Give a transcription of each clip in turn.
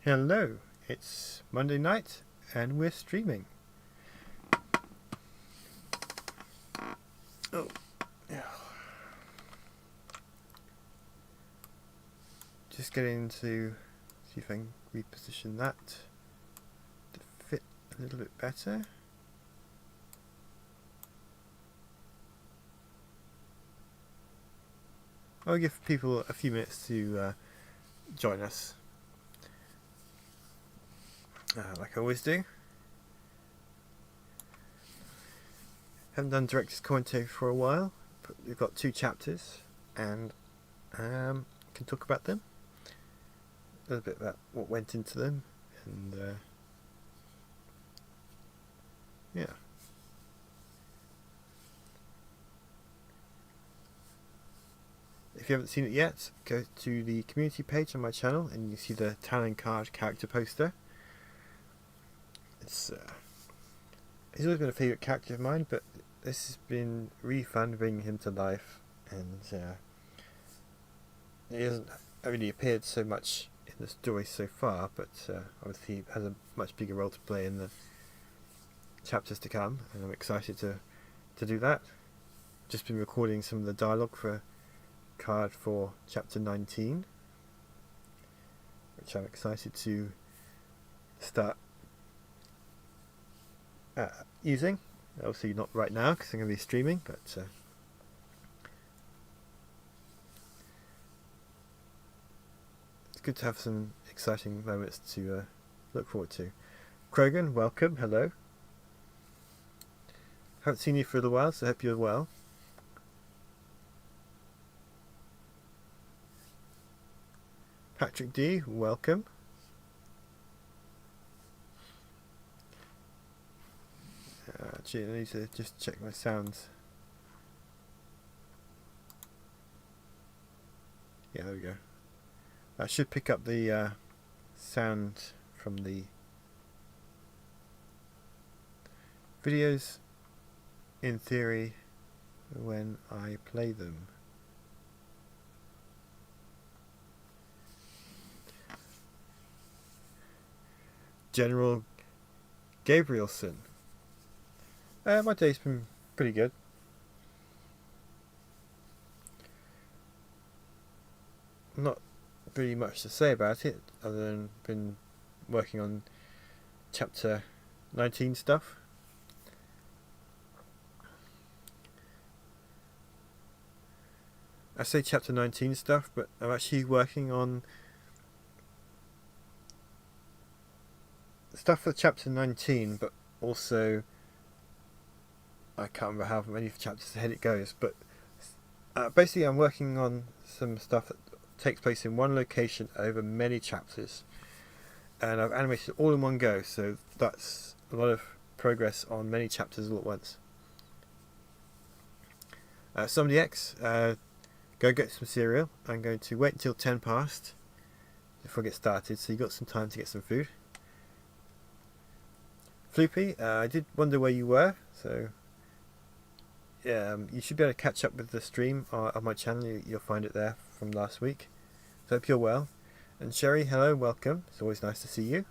Hello, it's Monday night and we're streaming. Oh, yeah. Just getting to see if I can reposition that to fit a little bit better. I'll give people a few minutes to join us, like I always do. Haven't done director's commentary for a while, but we've got 2 chapters and can talk about them. A little bit about what went into them, and yeah. If you haven't seen it yet, go to the community page on my channel and you see the Talon Card character poster. He's always been a favourite character of mine, but this has been really fun bringing him to life, and he hasn't really appeared so much in the story so far, but obviously he has a much bigger role to play in the chapters to come, and I'm excited to do that. Just been recording some of the dialogue for card for chapter 19, which I'm excited to start using. Obviously not right now because I'm going to be streaming, but it's good to have some exciting moments to look forward to. Krogan, welcome, hello. Haven't seen you for a little while, so I hope you're well. Patrick D, welcome. Gee, I need to just check my sounds. Yeah, there we go. I should pick up the sound from the videos in theory when I play them. General Gabrielson. My day's been pretty good. Not really much to say about it, other than been working on chapter 19 stuff. I say chapter 19 stuff, but I'm actually working on stuff for chapter 19, but also I can't remember how many chapters ahead it goes, but basically I'm working on some stuff that takes place in one location over many chapters, and I've animated it all in one go, so that's a lot of progress on many chapters all at once. Somebody X, go get some cereal. I'm going to wait until 10 past before I get started, so you've got some time to get some food. Floopy, I did wonder where you were, so yeah, you should be able to catch up with the stream on my channel. You'll find it there from last week. So hope you're well. And Sherry, hello, welcome. It's always nice to see you.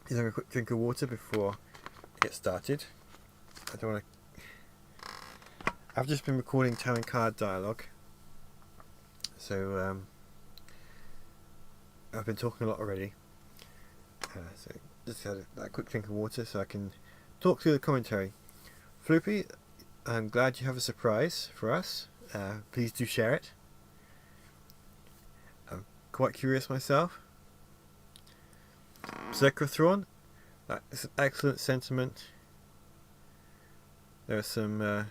Here's a quick drink of water before I get started. I don't want to. I've just been recording Talon Card dialogue. So I've been talking a lot already, so just had that quick drink of water so I can talk through the commentary. Floopy, I'm glad you have a surprise for us. Please do share it. I'm quite curious myself. Berserker, that's an excellent sentiment. There are some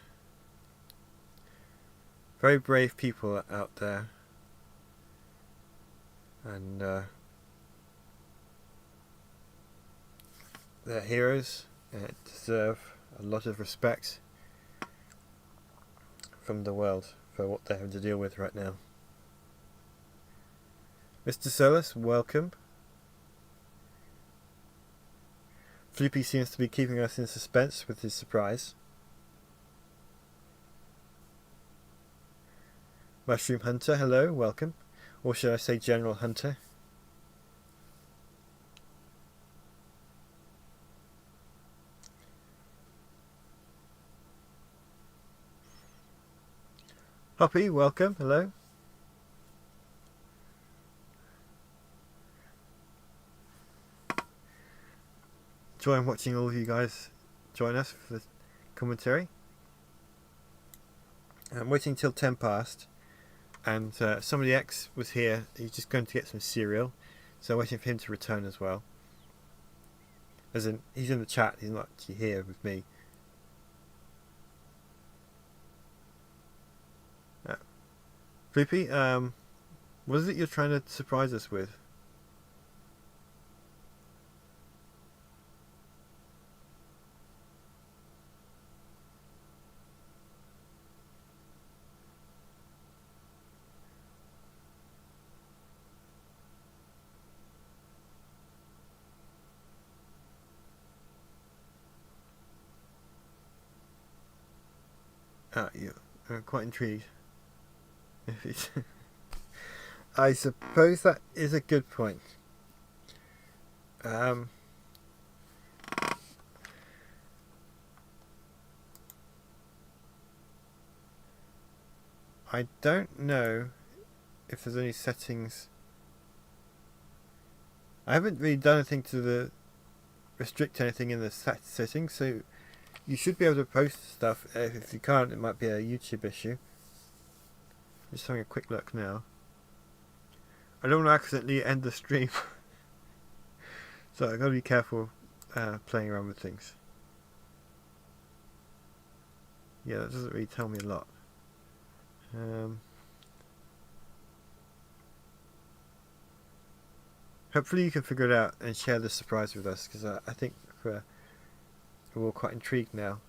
very brave people out there, and they're heroes and deserve a lot of respect from the world for what they're having to deal with right now. Mr. Solus, welcome. Floopy seems to be keeping us in suspense with his surprise. Mushroom Hunter, hello, welcome. Or should I say General Hunter? Hoppy, welcome, hello. Enjoying watching all of you guys join us for the commentary. I'm waiting till 10 past, and somebody X was here. He's just going to get some cereal, so I'm waiting for him to return as well. As in, he's in the chat, he's not actually here with me. Floopy, what is it you're trying to surprise us with? I'm quite intrigued. I suppose that is a good point. I don't know if there's any settings. I haven't really done anything to restrict anything in the settings, so you should be able to post stuff. If you can't, it might be a YouTube issue. Just having a quick look now. I don't want to accidentally end the stream. So I've got to be careful playing around with things. Yeah, that doesn't really tell me a lot. Hopefully you can figure it out and share the surprise with us, because I think we're all quite intrigued now.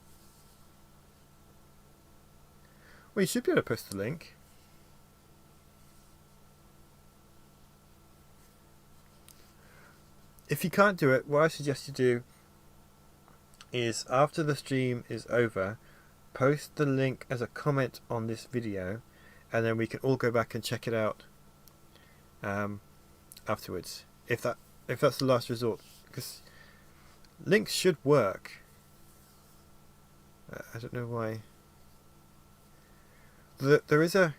Well, you should be able to post the link. If you can't do it, what I suggest you do is, after the stream is over, post the link as a comment on this video, and then we can all go back and check it out afterwards. If that's the last resort, because links should work. I don't know why. There is a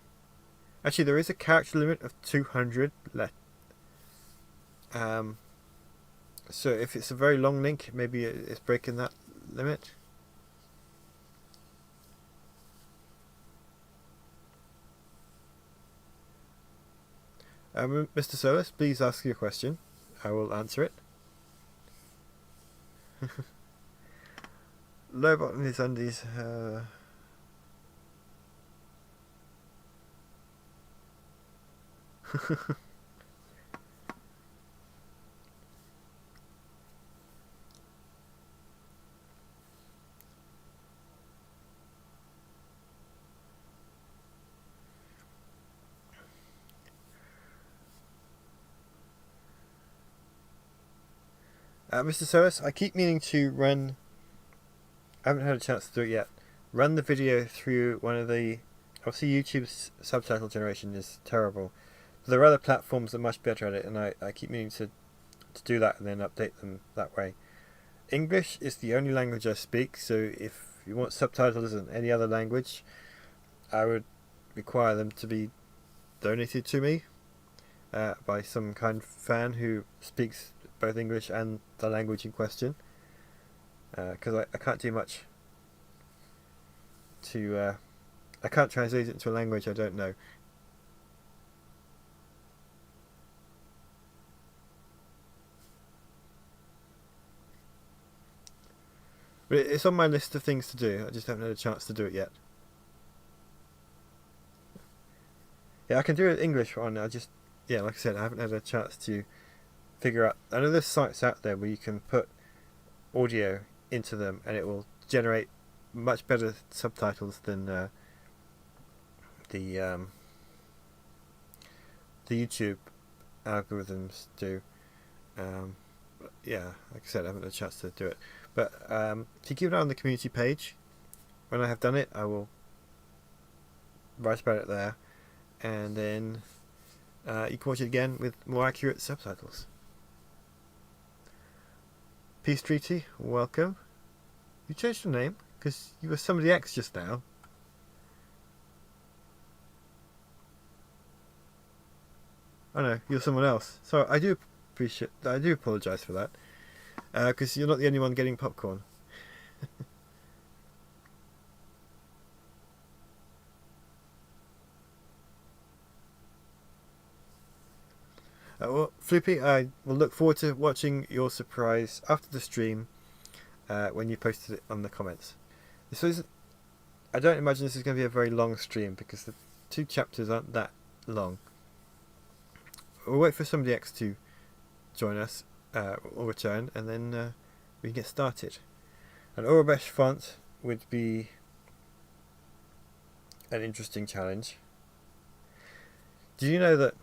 character limit of 200. So if it's a very long link, maybe it's breaking that limit. Mr. Solus, please ask your question. I will answer it. Low bottom is undies. Mr. Solus, I keep meaning to run. I haven't had a chance to do it yet. Run the video through one of the. Obviously, YouTube's subtitle generation is terrible. But there are other platforms that are much better at it, and I keep meaning to do that and then update them that way. English is the only language I speak, so if you want subtitles in any other language, I would require them to be donated to me by some kind fan who speaks both English and the language in question, because I can't do much to I can't translate it into a language I don't know. But it's on my list of things to do. I just haven't had a chance to do it yet. Yeah, I can do an English one. Like I said, I haven't had a chance to figure out. I know there's sites out there where you can put audio into them and it will generate much better subtitles than the YouTube algorithms do. yeah, like I said, I haven't had a chance to do it. But if you keep an eye on the community page, when I have done it, I will write about it there, and then you can watch it again with more accurate subtitles. Peace Treaty, welcome. You changed your name because you were somebody X just now. Oh no, you're someone else. So I do apologise for that, because you're not the only one getting popcorn. Well, Floopy, I will look forward to watching your surprise after the stream, when you posted it on the comments. I don't imagine this is going to be a very long stream because the 2 chapters aren't that long. We'll wait for somebody X to join us, or return, and then we can get started. An Orobesh font would be an interesting challenge. Do you know that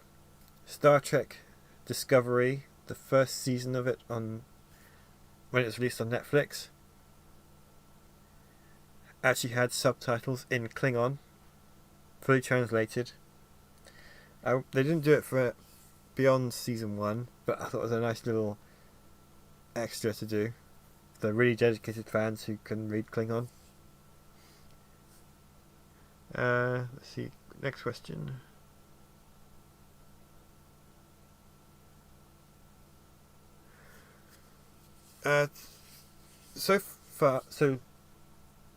Star Trek Discovery, the first season of it, when it was released on Netflix, actually had subtitles in Klingon, fully translated? They didn't do it for beyond season 1, but I thought it was a nice little extra to do. The really dedicated fans who can read Klingon. Let's see, next question. So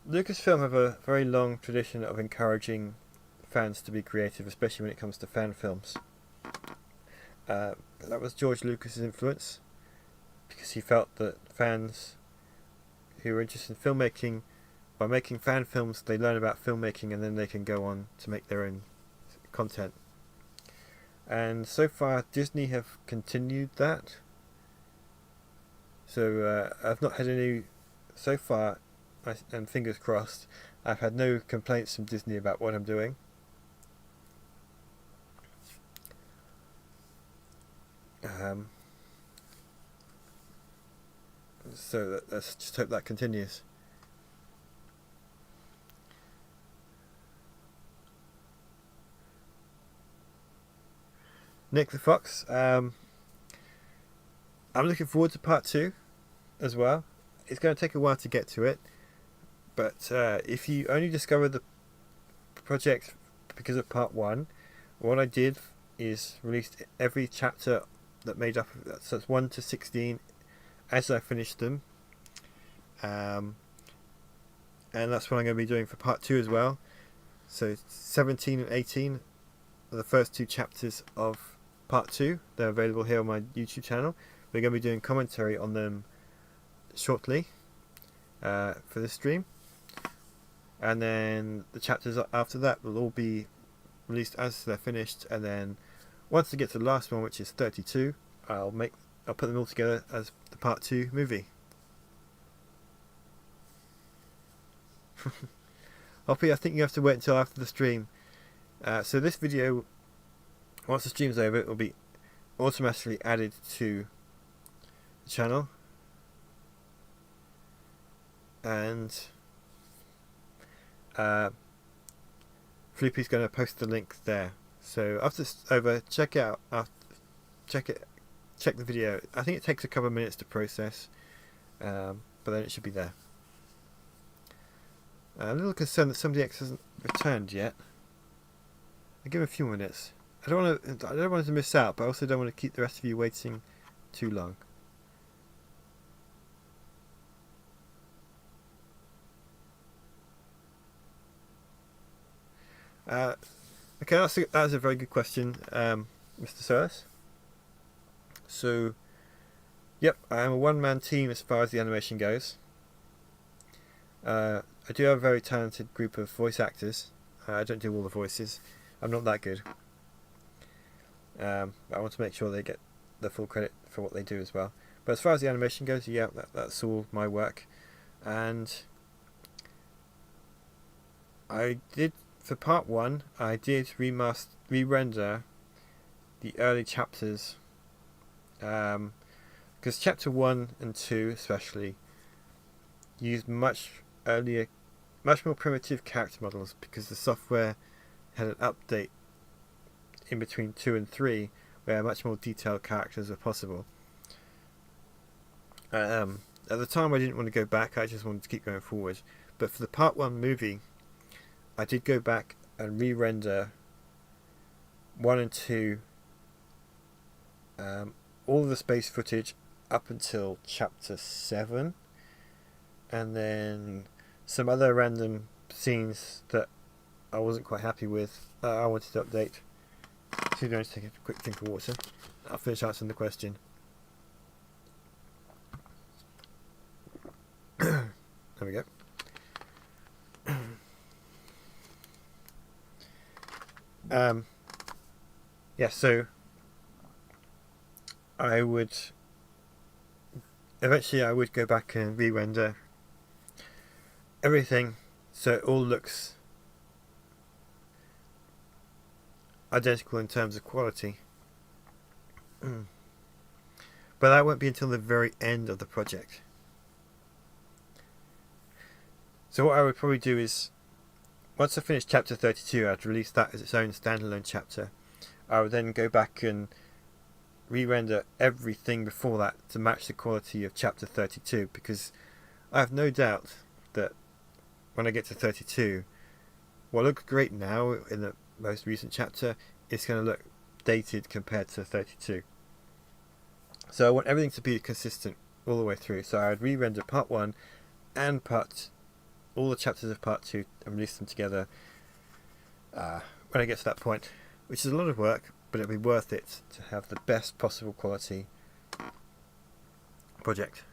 Lucasfilm have a very long tradition of encouraging fans to be creative, especially when it comes to fan films. That was George Lucas's influence, because he felt that fans who were interested in filmmaking, by making fan films, they learn about filmmaking and then they can go on to make their own content. And so far, Disney have continued that. So I've not had any, so far, and fingers crossed, I've had no complaints from Disney about what I'm doing. So let's just hope that continues. Nick the Fox, I'm looking forward to part 2 as well. It's going to take a while to get to it, but if you only discover the project because of part 1, what I did is released every chapter that made up of that, so it's 1 to 16 as I finished them, and that's what I'm going to be doing for part 2 as well. So 17 and 18 are the first 2 chapters of part 2. They're available here on my YouTube channel. We're going to be doing commentary on them shortly for this stream, and then the chapters after that will all be released as they're finished, and then once I get to the last one, which is 32, I'll put them all together as the part 2 movie. Hoppy, I think you have to wait until after the stream. So this video, once the stream's over, it will be automatically added to the channel, and Floopy's going to post the link there. So after it's over, check the video. I think it takes a couple of minutes to process, but then it should be there. A little concerned that somebody X hasn't returned yet. I'll give him a few minutes. I don't want to miss out, but I also don't want to keep the rest of you waiting too long. Okay, that's a very good question, Mr. Silas. So, yep, I am a one-man team as far as the animation goes. I do have a very talented group of voice actors. I don't do all the voices. I'm not that good. But I want to make sure they get the full credit for what they do as well. But as far as the animation goes, yeah, that's all my work. And I did, for part 1, I did re-render the early chapters because chapter 1 and 2 especially used much more primitive character models, because the software had an update in between 2 and 3 where much more detailed characters were possible. At the time I didn't want to go back, I just wanted to keep going forward. But for the part 1 movie, I did go back and re-render 1 and 2, all of the space footage up until chapter 7, and then some other random scenes that I wasn't quite happy with. I wanted to update. So I'm going to take a quick drink of water. I'll finish answering the question. There we go. Yeah, so I would eventually go back and re-render everything so it all looks identical in terms of quality. But that won't be until the very end of the project. So what I would probably do is, once I finish chapter 32, I'd release that as its own standalone chapter. I would then go back and re-render everything before that to match the quality of chapter 32, because I have no doubt that when I get to 32, what looks great now in the most recent chapter is going to look dated compared to 32. So I want everything to be consistent all the way through. So I would re-render part 1 and all the chapters of part 2 and release them together when I get to that point, which is a lot of work, but it'll be worth it to have the best possible quality project.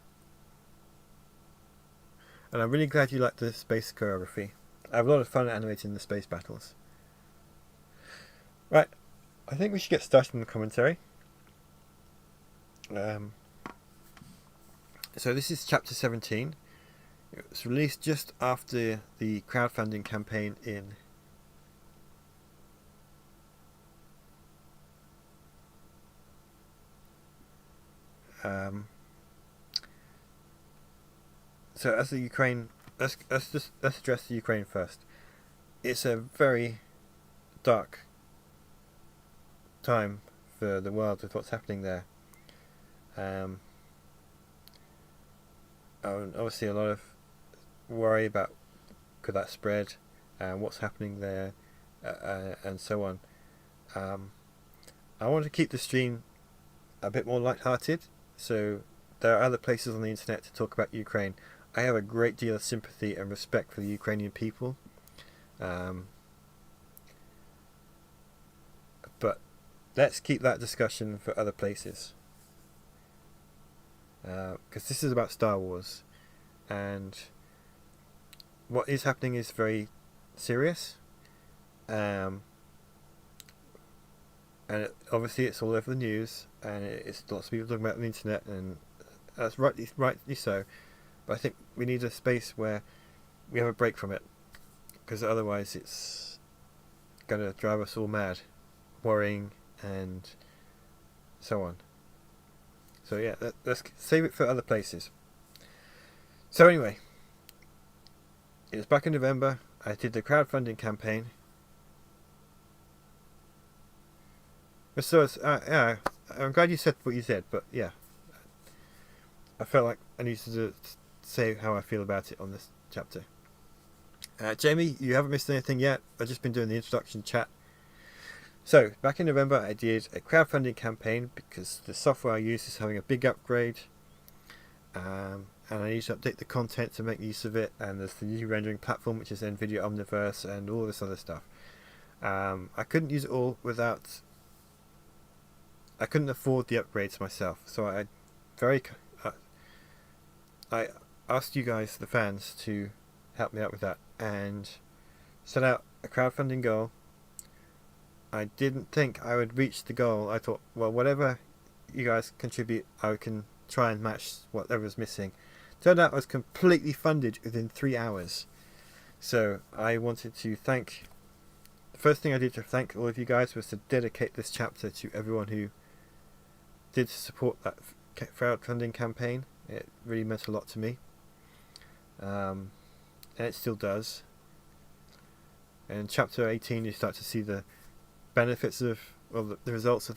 And I'm really glad you like the space choreography. I have a lot of fun animating the space battles. Right, I think we should get started in the commentary. So this is chapter 17. It was released just after the crowdfunding campaign in so as the Ukraine, let's address the Ukraine first. It's a very dark time for the world with what's happening there. Obviously a lot of worry about could that spread and what's happening there, and so on. I want to keep the stream a bit more light-hearted, so there are other places on the internet to talk about Ukraine. I have a great deal of sympathy and respect for the Ukrainian people, but let's keep that discussion for other places, because this is about Star Wars, and what is happening is very serious, and obviously it's all over the news, and it's lots of people talking about it on the internet, and that's rightly so. But I think we need a space where we have a break from it, because otherwise it's going to drive us all mad, worrying and so on. So yeah, let's save it for other places. So anyway, it was back in November. I did the crowdfunding campaign. So yeah, I'm glad you said what you said, but yeah, I felt like I needed to say how I feel about it on this chapter. Jamie, you haven't missed anything yet. I've just been doing the introduction chat. So back in November I did a crowdfunding campaign because the software I use is having a big upgrade, and I need to update the content to make use of it, and there's the new rendering platform which is NVIDIA Omniverse and all this other stuff. I couldn't use it all without, I couldn't afford the upgrades myself, so I asked you guys, the fans, to help me out with that and set out a crowdfunding goal. I didn't think I would reach the goal. I thought, well, whatever you guys contribute, I can try and match whatever's missing. Turned out I was completely funded within 3 hours. So I wanted to thank, the first thing I did to thank all of you guys was to dedicate this chapter to everyone who did support crowdfunding campaign. It really meant a lot to me, and it still does. And in chapter 18, you start to see the benefits of, well, the results of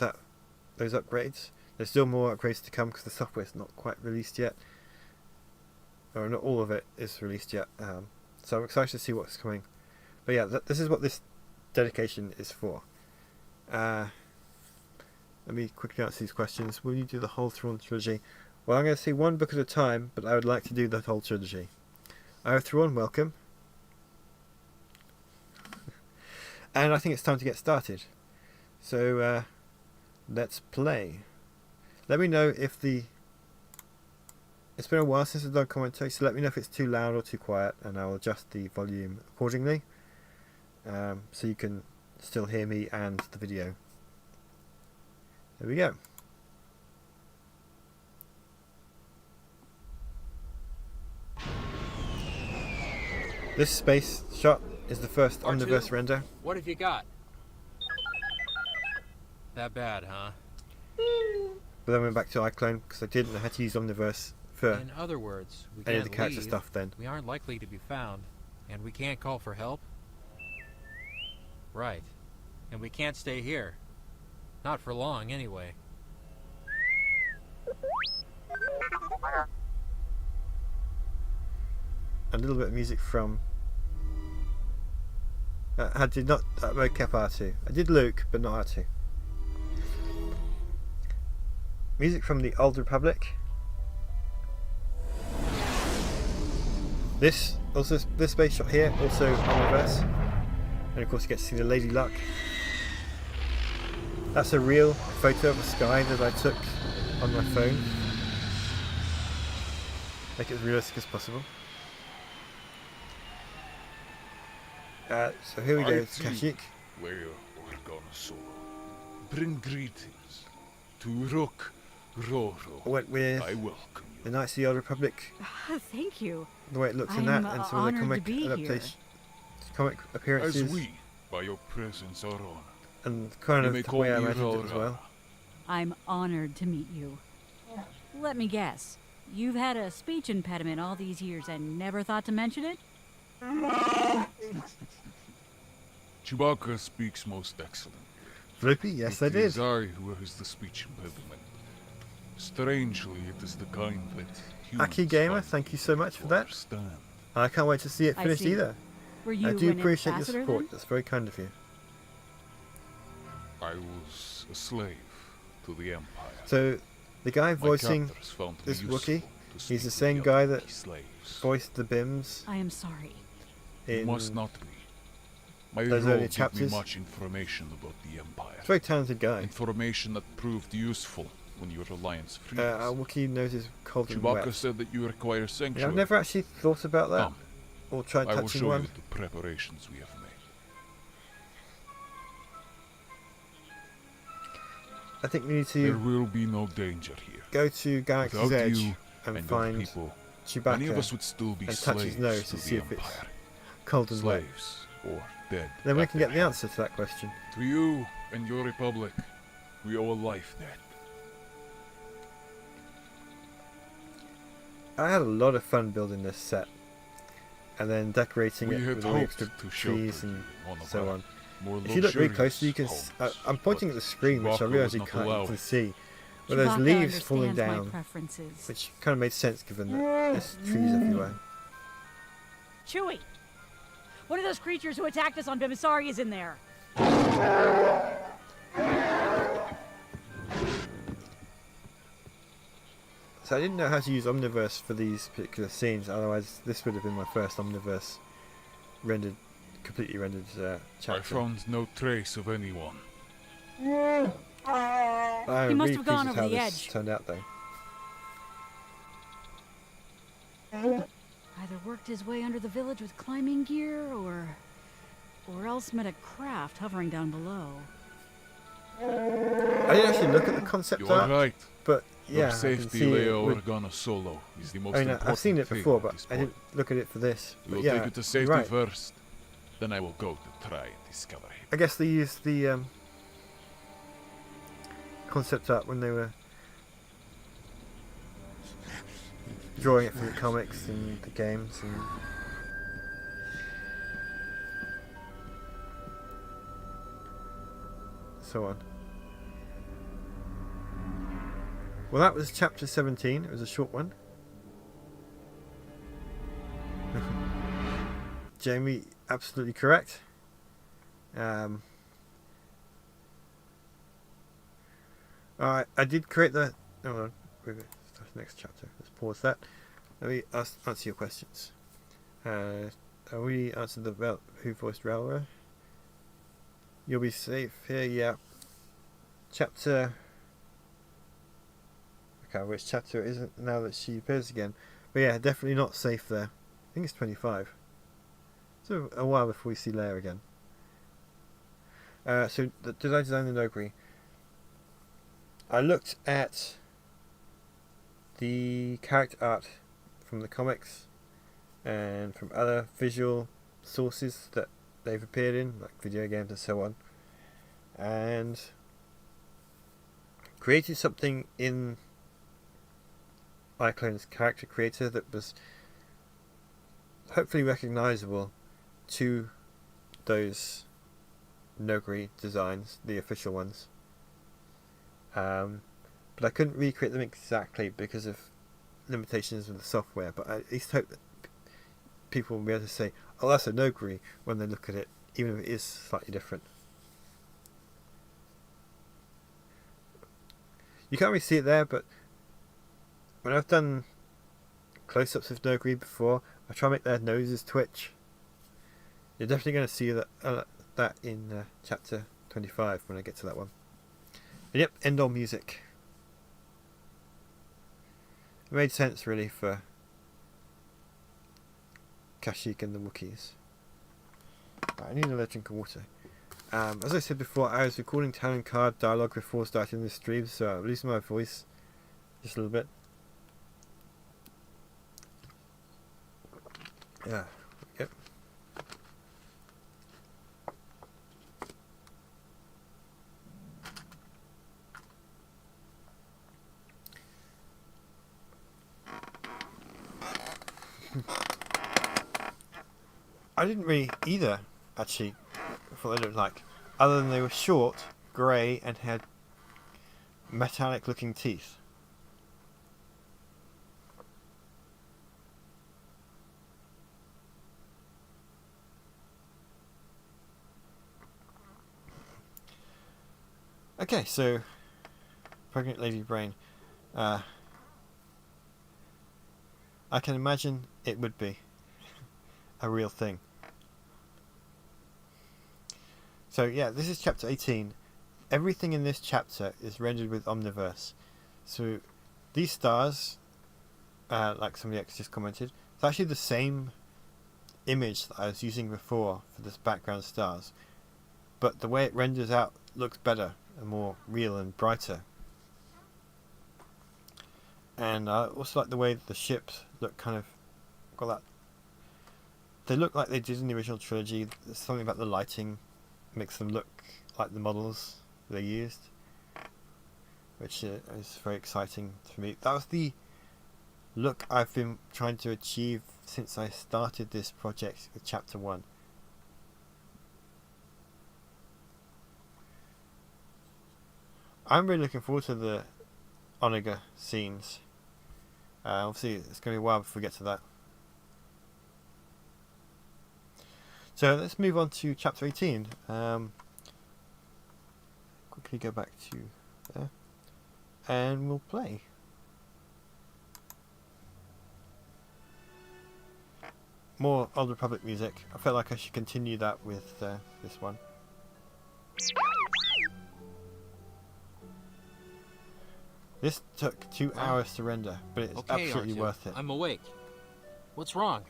those upgrades. There's still more upgrades to come because the software's not quite released yet, or not all of it is released yet. So I'm excited to see what's coming. But yeah, this is what this dedication is for. Let me quickly answer these questions. Will you do the whole Thrawn trilogy? Well, I'm going to see one book at a time, but I would like to do the whole trilogy. Thrawn, welcome. And I think it's time to get started. So, let's play. Let me know if it's been a while since I've done commentary, so let me know if it's too loud or too quiet, and I'll adjust the volume accordingly, so you can still hear me and the video. There we go. This space shot is the first Omniverse render. What have you got? That bad, huh? But then we went back to iClone because I didn't know how to use Omniverse for In other words, we any of can't the character leave, stuff then. we aren't likely to be found, and we can't call for help? Right. And we can't stay here. Not for long, anyway. A little bit of music from... I did not mocap R2. I did Luke, but not R2. Music from the Old Republic. This space shot here, also Omniverse. And of course you get to see the Lady Luck. That's a real photo of the sky that I took on my phone. Make it as realistic as possible. So here we go, it's Kashyyyk. Heir Solo. Bring greetings to Rook Roro. Went with I welcome you. the Knights of the Old Republic. Thank you. The way it looks in that, I'm and some of the honored comic to be here. adaptation, comic As appearances, we, by your presence, are honored. and kind You of may the call way I me imagined it as Rora. well. I'm honored to meet you. Let me guess. You've had a speech impediment all these years and never thought to mention it? Chewbacca speaks most excellently. Floopy, yes I It did. is I who has the speech impediment. Strangely, it is the kind that humans Aki Gamer, find thank you so much for to that. understand. I can't wait to see it I finished see. either. Were you I do an appreciate your ambassador support, then? that's very kind of you. I was a slave to the Empire. So, the guy My voicing captors found me this useful Wookiee, to he's speak the with same other guy that Wookiee slaves. voiced the Bims I am sorry. You in... must not be. My those role early gave me chapters. much information about the Empire. He's a very talented guy. Information that proved useful when your alliance frees. Our Wookiee knows his cold and Chewbacca wet. said that you require Yeah, sanctuary. I've never actually thought about that, Come, or tried I will touching show one. you the preparations we have made. I think we need There to will be no danger here. go to Galaxy's Without Edge you and and your find people, many of us Chewbacca would still be and touch slaves his nose to to the see if it's Empire. cold and wet. Slaves or dead. Then we at can their get the hand. answer to that question. To you and your republic, we owe a life debt. I had a lot of fun building this set, and then decorating We it had with all the hoped extra to trees shelter and one of so our on. more If you look really luxurious closely, you can. homes, I'm pointing at the screen, which I Chewbacca realise was you not can't allowed. can see, where there's Chewbacca leaves falling understands my down, preferences. which kind of made sense given that there's trees everywhere. Chewie! One of those creatures who attacked us on Bimisari is in there. So I didn't know how to use Omniverse for these particular scenes. Otherwise, this would have been my first Omniverse completely rendered I chapter. found no trace of anyone. I'm He must really have gone pleased with over how the this edge. turned out, though. Either worked his way under the village with climbing gear, or else met a craft hovering down below. I didn't actually look at the concept You are art, right. but Your yeah, I can safety, see it. Leia with- Organa Solo, is the most I mean, important I've seen it thing before, at but this I point. didn't look at it for this. We But will yeah, take you to you're safety right. first. Then I will go to try and discover him. I guess they used the concept art when they were drawing it from the comics and the games and so on. Well, that was chapter 17. It was a short one. Jamie, absolutely correct. Alright, I did create the... Hold on, start the next chapter. Let's pause that. Let me answer your questions. We answered the who voiced Rowler. You'll be safe here, yeah. Chapter... I can't remember which chapter it isn't now that she appears again. But yeah, definitely not safe there. I think it's 25. So a while before we see Leia again. So did I design the Nogri? I looked at the character art from the comics and from other visual sources that they've appeared in, like video games and so on, and created something in iClone's character creator that was hopefully recognisable to those Nogri designs, the official ones. But I couldn't recreate them exactly because of limitations with the software, but I at least hope that people will be able to say, oh, that's a Nogri when they look at it, even if it is slightly different. You can't really see it there, but when I've done close-ups of Nogri before, I try to make their noses twitch. You're definitely going to see that in chapter 25 when I get to that one. And yep, end all music. It made sense really for Kashyyyk and the Wookiees. Right, I need another drink of water. As I said before, I was recording talent card dialogue before starting this stream, so I'm losing my voice just a little bit. Yeah, yep. I didn't really either, actually, for what they looked like. Other than they were short, grey, and had metallic looking teeth. Okay, so pregnant lady brain. I can imagine it would be a real thing. So yeah, this is chapter 18. Everything in this chapter is rendered with Omniverse. So these stars, like somebody else just commented, it's actually the same image that I was using before for this background stars, but the way it renders out looks better and more real and brighter. And I also like the way that the ships look kind of got that. They look like they did in the original trilogy. There's something about the lighting makes them look like the models they used, which is very exciting for me. That was the look I've been trying to achieve since I started this project with chapter 1. I'm really looking forward to the Onega scenes. Obviously it's going to be a while before we get to that. So let's move on to chapter 18. Quickly go back to there. And we'll play. More Old Republic music. I felt like I should continue that with this one. This took 2 hours to render, but it's absolutely R2, worth it. I'm awake. What's wrong?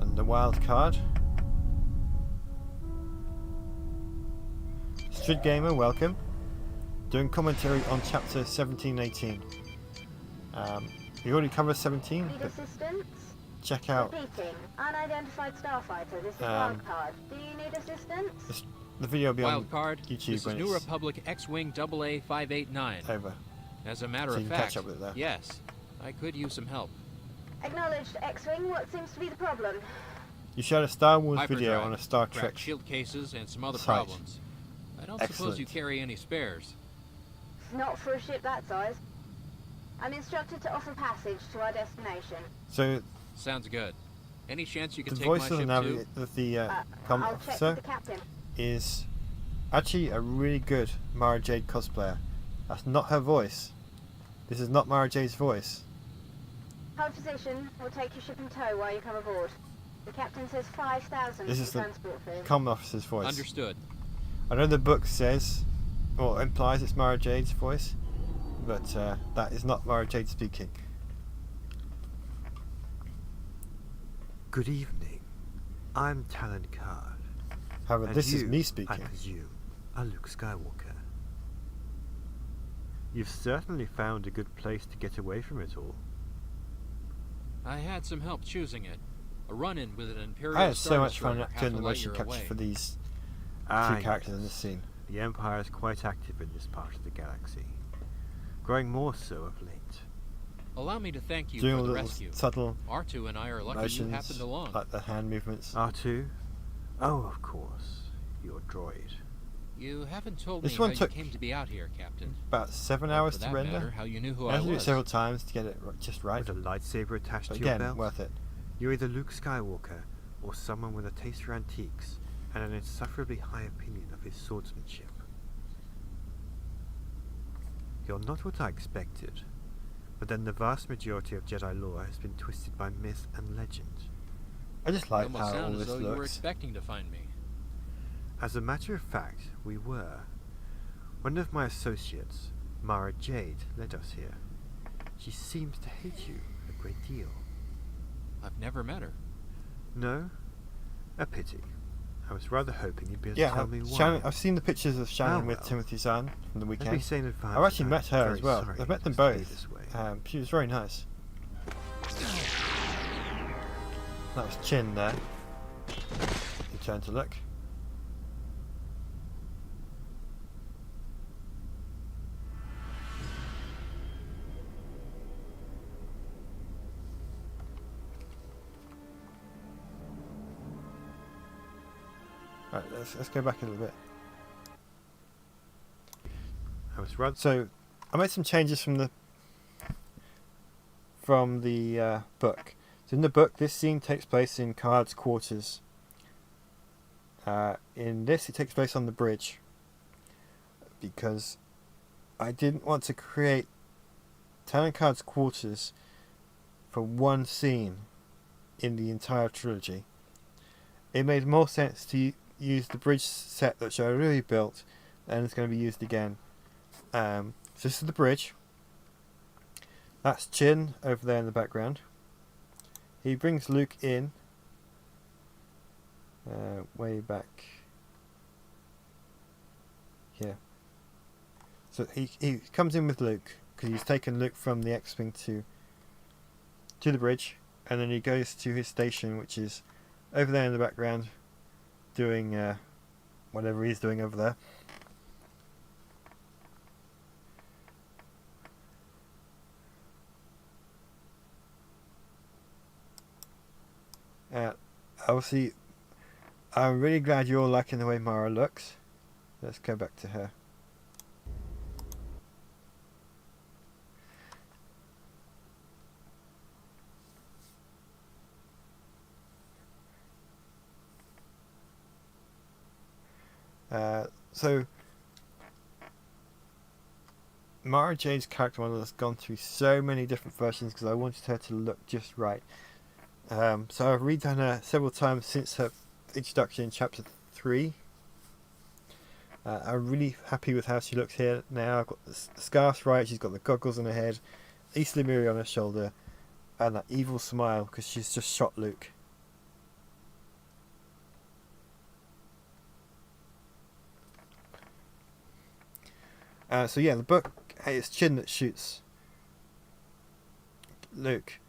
And the wild card. Strid Gamer, welcome. Doing commentary on chapter 17-18. We already covered 17, Need but assistance? check out Repeating. Unidentified starfighter. This is wildcard. Do you need assistance? the video will be on Wild card, YouTube this is when New it's Republic X-Wing AA 589. over. As a matter So of you can fact, catch up with it there. yes, I could use some help. Acknowledged, X-Wing. What seems to be the problem? You shared a Star Wars Hyperdrive, video on a Star cracked Trek. shield cases and some other site. problems. I don't suppose Excellent. you carry any spares. Not for a ship that size. I'm instructed to offer passage to our destination. So Sounds good. Any chance you the could take voice my of the, ship too? of the com I'll check officer with the captain. is actually a really good Mara Jade cosplayer. That's not her voice. This is not Mara Jade's voice. Hold position. We'll take your ship in tow while you come aboard. The captain says 5,000 This for is the transport fee. comm officer's voice. Understood. I know the book says, or implies it's Mara Jade's voice, but that is not Mara Jade speaking. Good evening. I'm Talon Card. However, And this is you, me I speaking. presume, are Luke Skywalker. You've certainly found a good place to get away from it all. I had some help choosing it. A run-in with an Imperial I had so Star much fun Destroyer half doing a the light motion year capture away. for these Ah, two characters in yes. this scene. The Empire is quite active in this part of the galaxy. Growing more so of late. Allow me to thank you Doing for all the the rescue. subtle R2 and I are lucky you motions, happened along. like the hand movements. R2? Oh, of course. Your droid. You haven't told This me one how took you came to be out here, Captain. About 7 Or hours for to that render. matter, how you knew who I I had to do it was. several times to get it just right. With a lightsaber attached But to your again, belt? worth it. You're either Luke Skywalker or someone with a taste for antiques and an insufferably high opinion of his swordsmanship. You're not what I expected, but then the vast majority of Jedi lore has been twisted by myth and legend. I just You like almost how all sound as this though you were looks. expecting to find me. As a matter of fact, we were. One of my associates, Mara Jade, led us here. She seems to hate you a great deal. I've never met her. No? A pity. I was rather hoping you'd be able to Yeah, tell me why. Shannon, I've seen the pictures of Shannon Oh, with well. Timothy Zahn from the Let me weekend. say in advance I've actually that met I'm her very as well. sorry I've met them it has to be both. this way. She was very nice. That was Chin there. He turned to look. Right, let's go back a little bit. I was rather So, I made some changes from the book. So in the book, this scene takes place in Card's quarters. In this, it takes place on the bridge, because I didn't want to create Talon Card's quarters for one scene in the entire trilogy. It made more sense to use the bridge set that I already built, and it's going to be used again. So this is the bridge. That's Chin over there in the background. He brings Luke in way back here. So he comes in with Luke because he's taken Luke from the X-Wing to the bridge, and then he goes to his station, which is over there in the background, doing whatever he's doing over there. Obviously, I'm really glad you're liking the way Mara looks. Let's go back to her. So Mara Jade's character model has gone through so many different versions because I wanted her to look just right. So I've redone her several times since her introduction in chapter 3. I'm really happy with how she looks here now. I've got the scarf right, she's got the goggles on her head, Isla Miri on her shoulder, and that evil smile because she's just shot Luke. So yeah, the book, it's Chin that shoots Luke.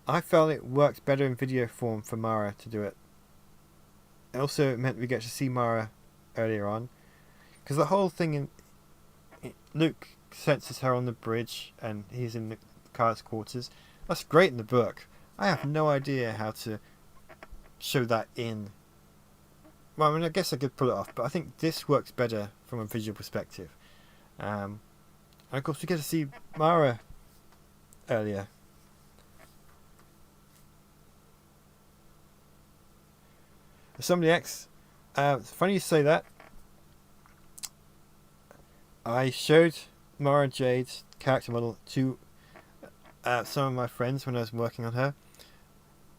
I felt it worked better in video form for Mara to do it. Also, it meant we get to see Mara earlier on, because the whole thing Luke senses her on the bridge and he's in the car's quarters. That's great in the book. I have no idea how to show that in. Well, I mean, I guess I could pull it off, but I think this works better from a visual perspective. And of course, we get to see Mara earlier. Assembly X. It's funny you say that. I showed Mara Jade's character model to some of my friends when I was working on her.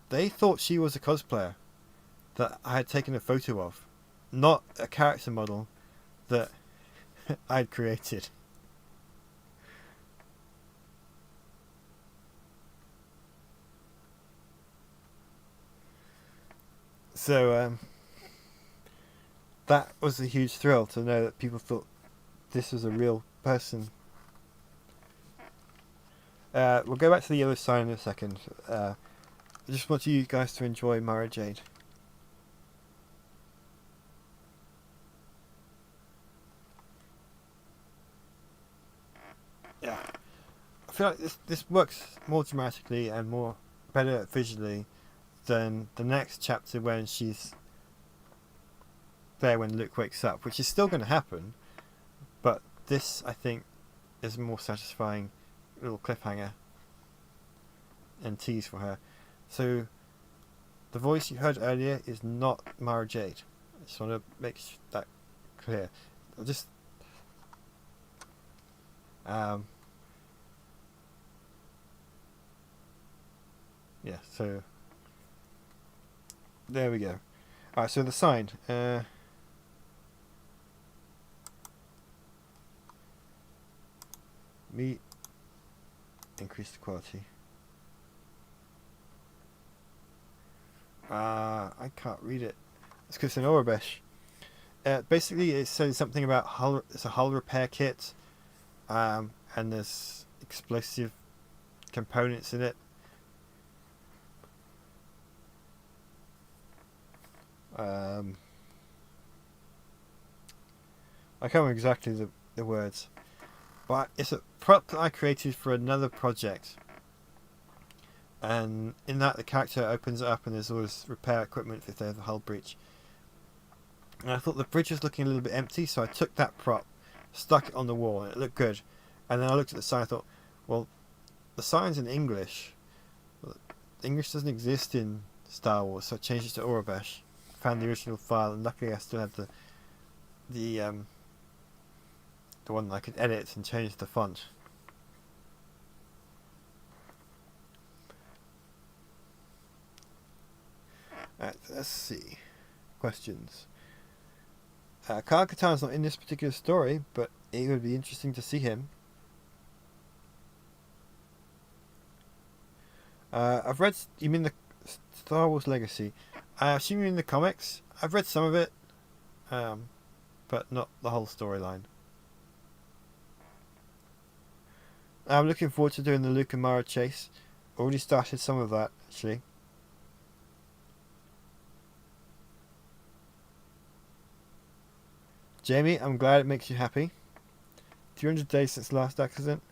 They thought she was a cosplayer that I had taken a photo of, not a character model that I'd created. So that was a huge thrill to know that people thought this was a real person. We'll go back to the yellow sign in a second. I just want you guys to enjoy Mara Jade. Yeah, I feel like this works more dramatically and more better visually than the next chapter when she's there when Luke wakes up, which is still going to happen, but this I think is a more satisfying little cliffhanger and tease for her. So the voice you heard earlier is not Mara Jade. I just want to make that clear. I'll just yeah, so there we go. Alright, so the sign. Me increase the quality. I can't read it. It's because it's in Orabesh. Basically, it says something about hull. It's a hull repair kit, and there's explosive components in it. I can't remember exactly the words, but it's a prop that I created for another project. And in that, the character opens it up and there's all this repair equipment if they have a hull breach. And I thought the bridge was looking a little bit empty, so I took that prop, stuck it on the wall, and it looked good. And then I looked at the sign and thought, well, the sign's in English. English doesn't exist in Star Wars, so I changed it to Orabesh. Found the original file, and luckily I still had the one that I could edit and change the font. Let's see. Questions. Kyle Katarn's not in this particular story, but it would be interesting to see him. I've read. You mean the Star Wars Legacy? I assume you mean the comics. I've read some of it, but not the whole storyline. I'm looking forward to doing the Luke and Mara chase. Already started some of that, actually. Jamie, I'm glad it makes you happy. 300 days since last accident.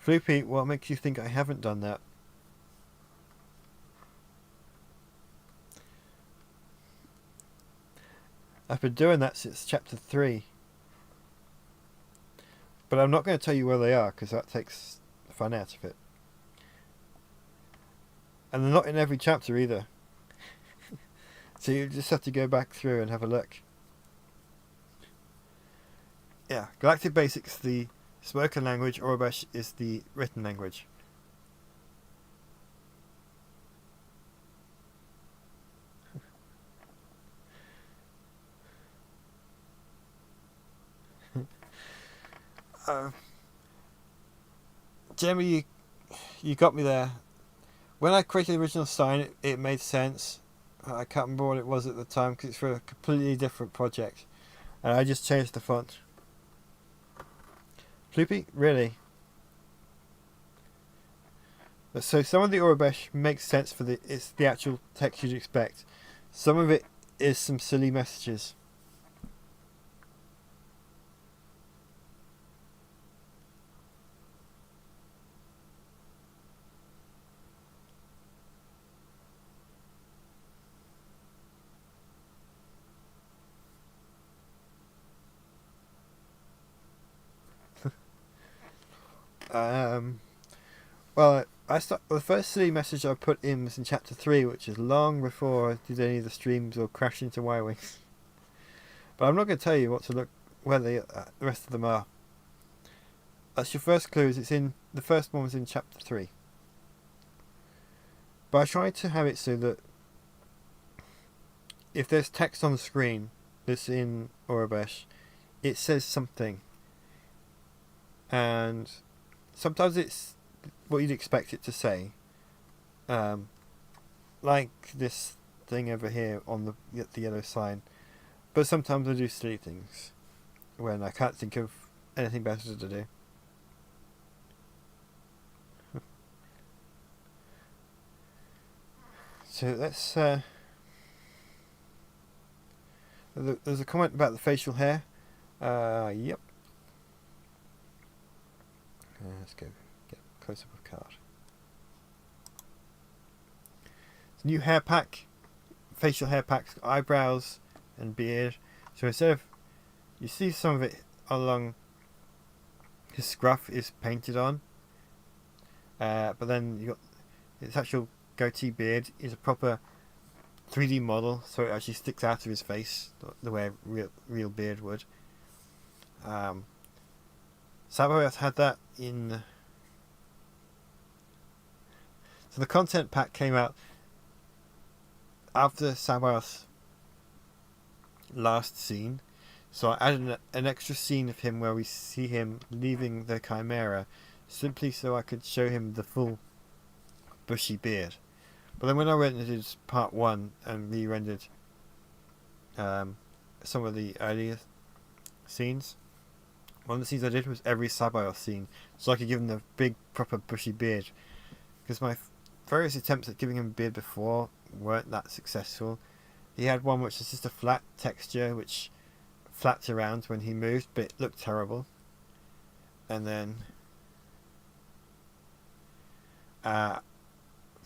Floopy, what makes you think I haven't done that? I've been doing that since chapter 3. But I'm not going to tell you where they are, because that takes the fun out of it. And they're not in every chapter either. So you just have to go back through and have a look. Yeah, Galactic Basics, the spoken language, Orabesh is the written language. Jamie, you got me there. When I created the original sign, it made sense. I can't remember what it was at the time because it's for a completely different project. And I just changed the font. Floopy? Really? So some of the Orobesh makes sense for it's the actual text you'd expect. Some of it is some silly messages. Well, the first silly message I put in was in chapter 3, which is long before I did any of the streams or crashed into Y-Wings. But I'm not going to tell you where the rest of them are. That's your first clue. The first one was in chapter 3. But I tried to have it so that if there's text on the screen that's in Orobesh, it says something. And sometimes it's what you'd expect it to say. Like this thing over here on the yellow sign. But sometimes I do silly things when I can't think of anything better to do. So let's... there's a comment about the facial hair. Yep. Let's go get a close-up of card. It's a new hair pack. Facial hair packs, eyebrows and beard. So instead of... You see some of it along his scruff is painted on. But then you got... Its actual goatee beard is a proper 3D model, so it actually sticks out of his face the way a real beard would. Sabaoth had that in... So the content pack came out after Sabaoth's last scene. So I added an extra scene of him where we see him leaving the Chimera, simply so I could show him the full bushy beard. But then when I went and did part 1 and re-rendered some of the earlier scenes, one of the scenes I did was every Sabaoth scene, so I could give him the big proper bushy beard. Because my various attempts at giving him a beard before weren't that successful. He had one which was just a flat texture which flapped around when he moved, but it looked terrible. And then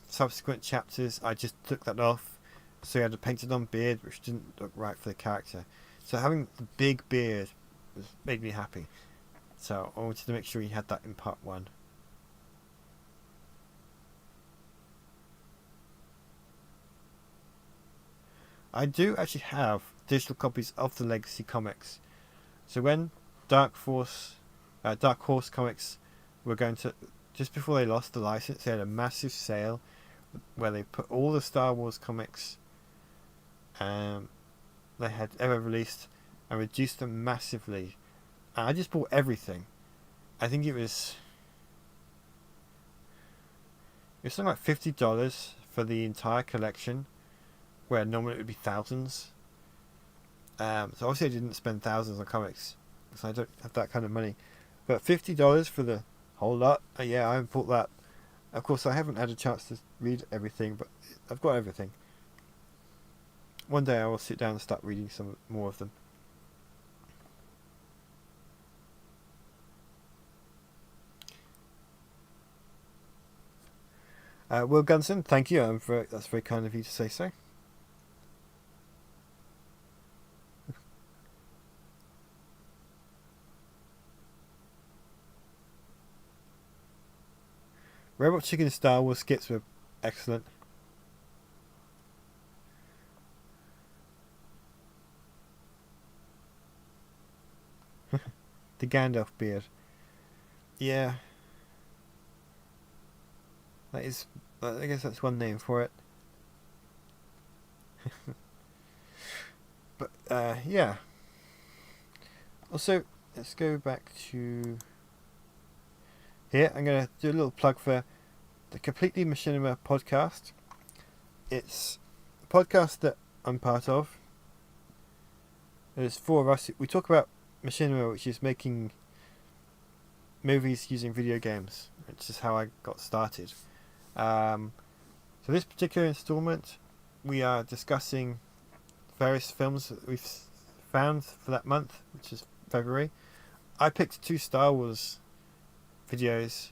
subsequent chapters I just took that off, so he had a painted on beard which didn't look right for the character. So having the big beard made me happy, so I wanted to make sure he had that in part 1. I do actually have digital copies of the Legacy comics. So when Dark Horse Comics were going to, just before they lost the license, they had a massive sale where they put all the Star Wars comics they had ever released and reduced them massively. And I just bought everything. I think it was something like $50 for the entire collection, where normally it would be thousands. So obviously I didn't spend thousands on comics, because I don't have that kind of money. But $50 for the whole lot, yeah, I bought that. Of course, I haven't had a chance to read everything, but I've got everything. One day I will sit down and start reading some more of them. Will Gunson, thank you. That's very kind of you to say so. Robot Chicken Star Wars skits were excellent. The Gandalf beard. Yeah. That is... I guess that's one name for it. But, yeah. Also, let's go back to... Here, I'm going to do a little plug for the Completely Machinima podcast. It's a podcast that I'm part of. There's 4 of us. We talk about Machinima, which is making movies using video games, which is how I got started. So this particular installment, we are discussing various films that we've found for that month, which is February. I picked 2 Star Wars videos,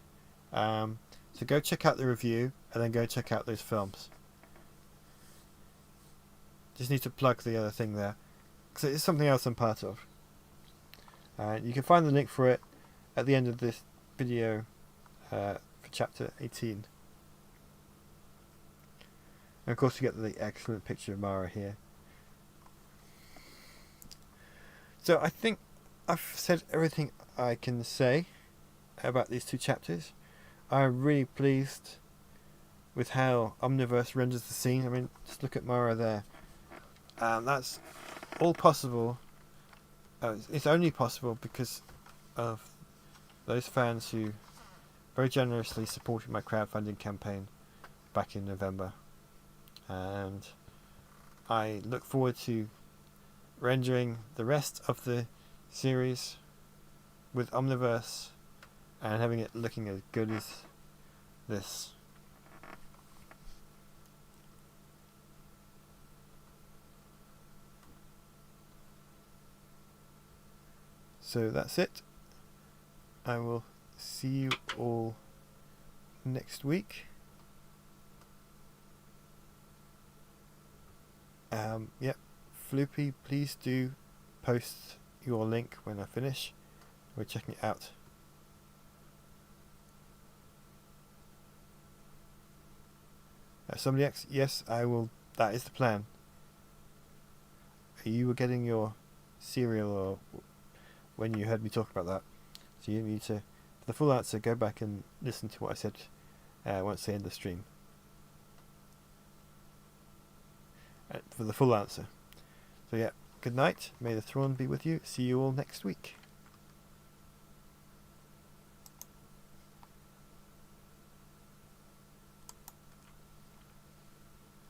so go check out the review and then go check out those films. Just need to plug the other thing there, because it's something else I'm part of. You can find the link for it at the end of this video for chapter 18. And of course you get the excellent picture of Mara here. So I think I've said everything I can say about these 2 chapters. I'm really pleased with how Omniverse renders the scene. I mean, just look at Mara there. That's all possible. It's only possible because of those fans who very generously supported my crowdfunding campaign back in November. And I look forward to rendering the rest of the series with Omniverse and having it looking as good as this. So that's it. I will see you all next week. Yep, Floopy, please do post your link when I finish. We're checking it out. Somebody X, yes, I will. That is the plan. You were getting your cereal, or when you heard me talk about that. So you need to, for the full answer, go back and listen to what I said once I end the stream. For the full answer. So yeah, good night. May the throne be with you. See you all next week.